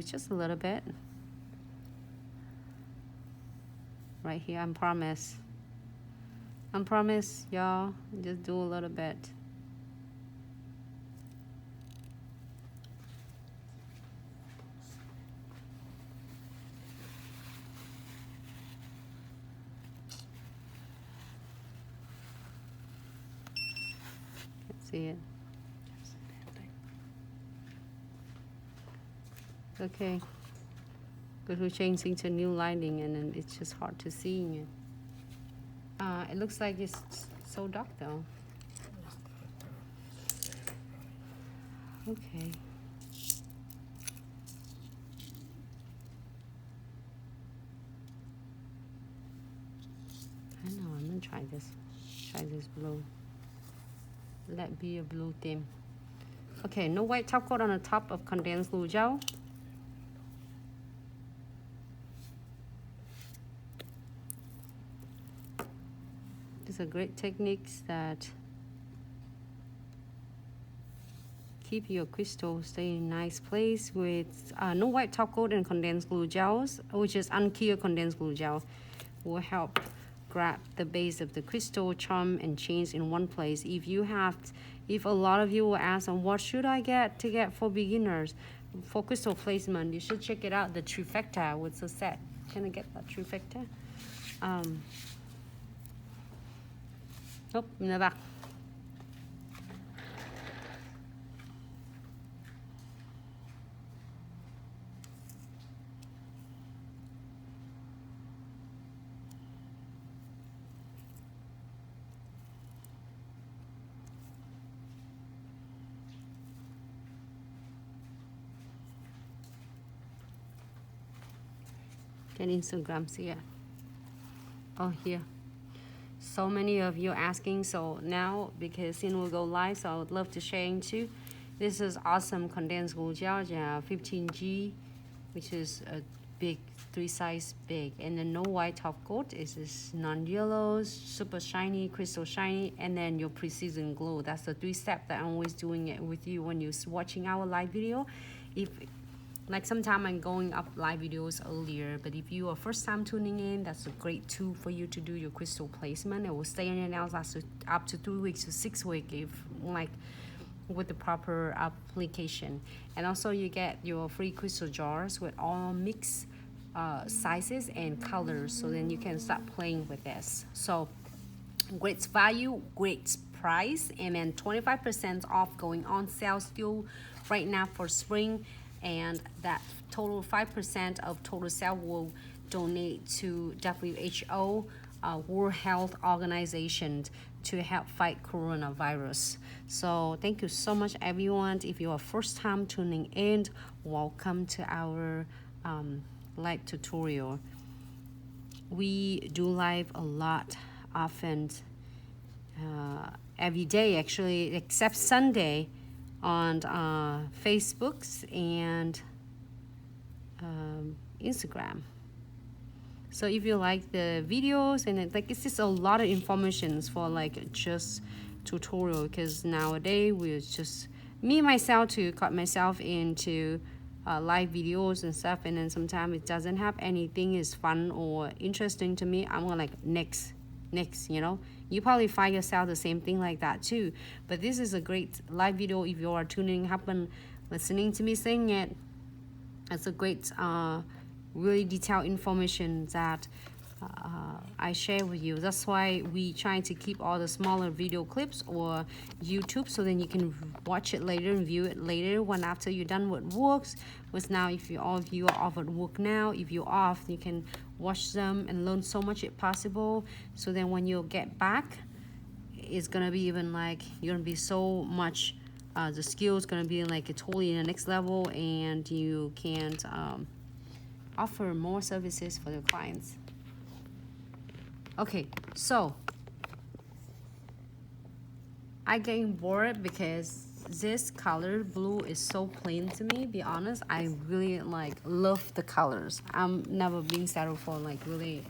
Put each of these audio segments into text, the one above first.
just a little bit right here. I promise y'all, just do a little bit. Can't see it. Okay, because we're changing to new lighting and then it's just hard to see it. It looks like it's so dark though. Okay. I know, I'm gonna try this. Try this blue. Let be a blue theme. Okay, no white top coat on the top of condensed glue gel. These are great techniques that keep your crystal stay in nice place with no white top coat and condensed glue gels, which is unclear condensed glue gel, will help grab the base of the crystal, charm and chains in one place. If a lot of you will ask on what should I get for beginners for crystal placement, you should check it out, the Trifecta with the set. Can I get that Trifecta? In the back. Get Instagrams here. Oh, here. So many of you asking, so now because soon we'll go live, so I would love to share too. This is awesome condensed glue gel, 15G, which is a big 3 size big, and then no white top coat. Is this non-yellow, super shiny, crystal shiny, and then your precision glow. That's the 3 step that I'm always doing it with you when you're watching our live video. If like sometime I'm going up live videos earlier, but if you are first time tuning in, that's a great tool for you to do your crystal placement. It will stay on your nails up to 3 weeks to 6 weeks if like with the proper application. And also you get your free crystal jars with all mixed sizes and colors, so then you can start playing with this. So great value, great price, and then 25% off going on sale still right now for spring. And that total 5% of total sale will donate to WHO, World Health Organization, to help fight coronavirus. So thank you so much, everyone. If you are first time tuning in, welcome to our live tutorial. We do live a lot, often, every day actually, except Sunday, on Facebooks and Instagram. So if you like the videos, and it's just a lot of information for like just tutorial, because nowadays we're just me myself to cut myself into live videos and stuff, and then sometimes it doesn't have anything is fun or interesting to me. I'm gonna like next, you know. You probably find yourself the same thing like that too. But this is a great live video if you are tuning up and listening to me saying it. It's a great really detailed information that I share with you. That's why we try to keep all the smaller video clips or YouTube, so then you can watch it later and view it later when after you're done with works. With now, if you all of you are off at work now, if you're off, you can watch them and learn so much if possible. So then when you get back, it's gonna be even like you're gonna be so much. The skill is gonna be like a totally in the next level, and you can offer more services for your clients. Okay, so I getting bored because this color blue is so plain to me. Be honest, I really like love the colors. I'm never being settled for like really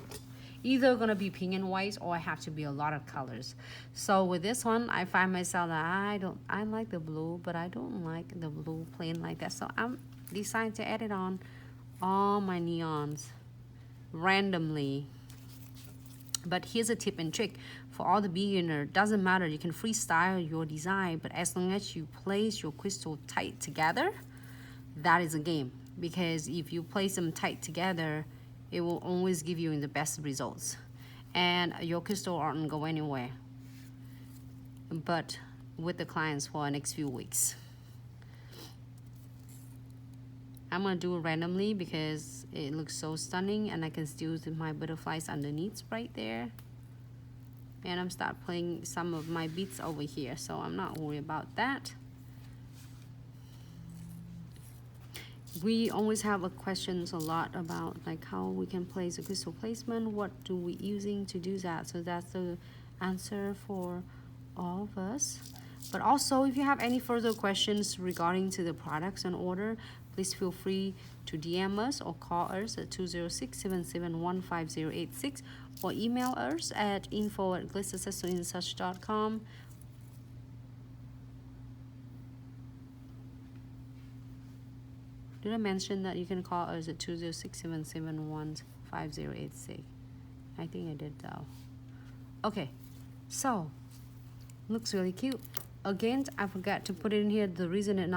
either gonna be pink and white or I have to be a lot of colors. So with this one, I find myself that I like the blue, but I don't like the blue plain like that. So decide to add it on all my neons randomly. But here's a tip and trick for all the beginner. Doesn't matter, you can freestyle your design, but as long as you place your crystal tight together, that is a game. Because if you place them tight together, it will always give you the best results, and your crystal aren't go anywhere but with the clients for the next few weeks. I'm gonna do it randomly because it looks so stunning, and I can still see my butterflies underneath right there. And I'm start playing some of my beads over here, so I'm not worried about that. We always have questions a lot about like how we can place a crystal placement, what do we using to do that. So that's the answer for all of us. But also, if you have any further questions regarding to the products and order, please feel free to DM us or call us at 206-771-5086 or email us at info@glitzaccessoryandsuch.com. Did I mention that you can call us at 206-771-5086? I think I did though. Okay, so looks really cute. Again, I forgot to put it in here. The reason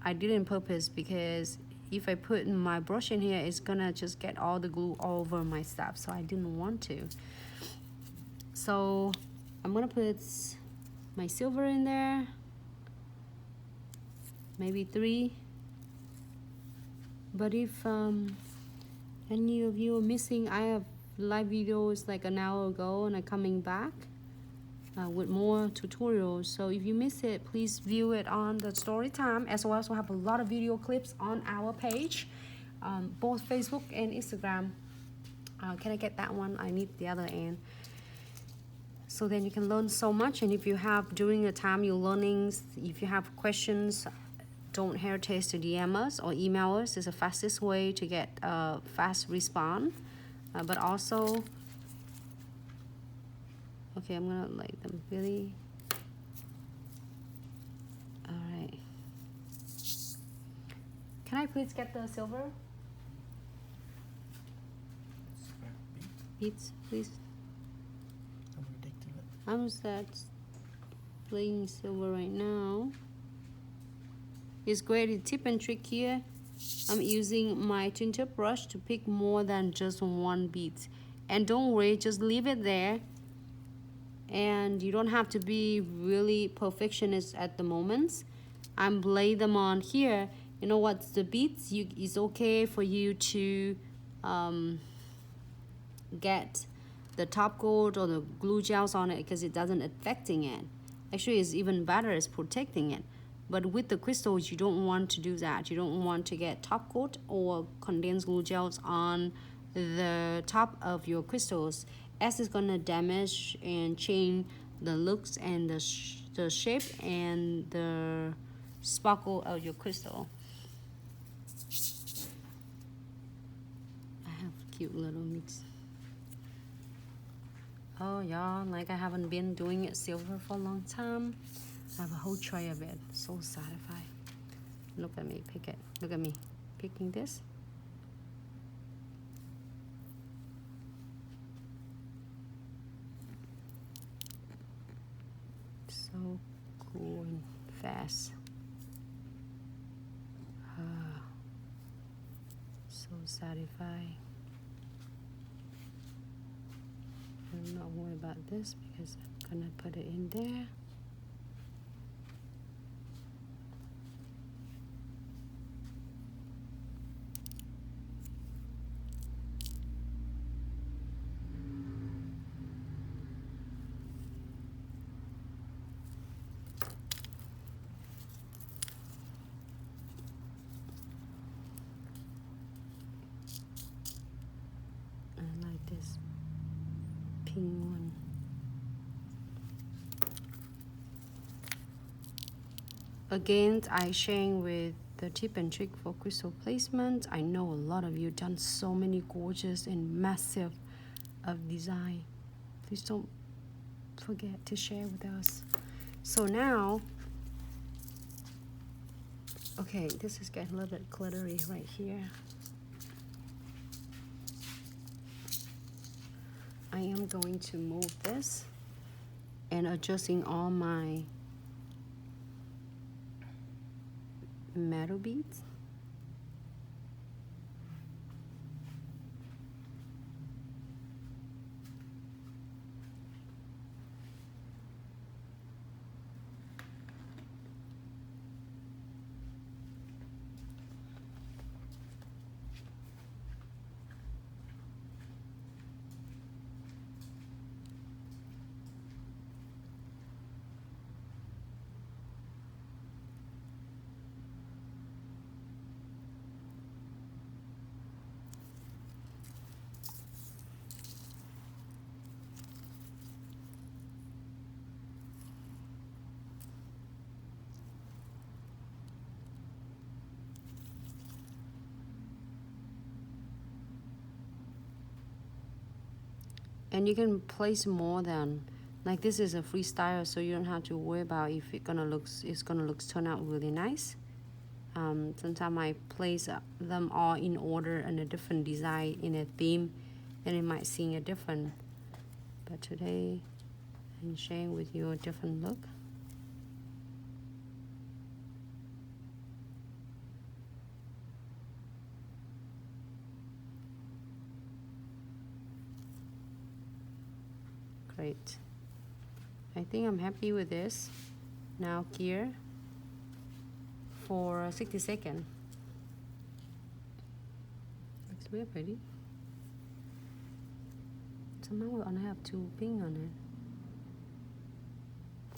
I did it on purpose because if I put my brush in here, it's gonna just get all the glue all over my stuff, so I didn't want to. So I'm gonna put my silver in there, maybe 3. But if any of you are missing, I have live videos like an hour ago, and I'm coming back with more tutorials. So if you miss it, please view it on the story time. As well as we have a lot of video clips on our page, both Facebook and Instagram. Can I get that one? I need the other end. So then you can learn so much. And if you have, during the time you're learning, if you have questions, don't hesitate to DM us or email us. It's the fastest way to get a fast response. But also, okay, I'm gonna light them really. All right. Can I please get the silver? Beads, please. I'm just playing silver right now. It's great. A tip and trick here. I'm using my tinted brush to pick more than just one bead. And don't worry, just leave it there. And you don't have to be really perfectionist at the moment. I'm laying them on here. You know what? The beads, it's okay for you to get the top coat or the glue gels on it because it doesn't affecting it. Actually, it's even better. It's protecting it. But with the crystals, you don't want to do that. You don't want to get top coat or condensed glue gels on the top of your crystals, as it's gonna damage and change the looks and the shape and the sparkle of your crystal. I have cute little mix. Oh y'all, like I haven't been doing it silver for a long time. I have a whole tray of it. So satisfied. Look at me, pick it. Look at me picking this. So cool and fast. So satisfying. I'm not worried about this because I'm gonna put it in there. This pink one. Again, I sharing with the tip and trick for crystal placement. I know a lot of you done so many gorgeous and massive of design. Please don't forget to share with us. So now, Okay, this is getting a little bit glittery right here. I am going to move this and adjusting all my metal beads. And you can place more than, like this is a freestyle, so you don't have to worry about if it's gonna turn out really nice. Sometimes I place them all in order in a different design in a theme, and it might seem a different. But today, I'm sharing with you a different look. Great. I think I'm happy with this. Now gear for 60 seconds. Looks very pretty. Somehow we only have 2 pink on it.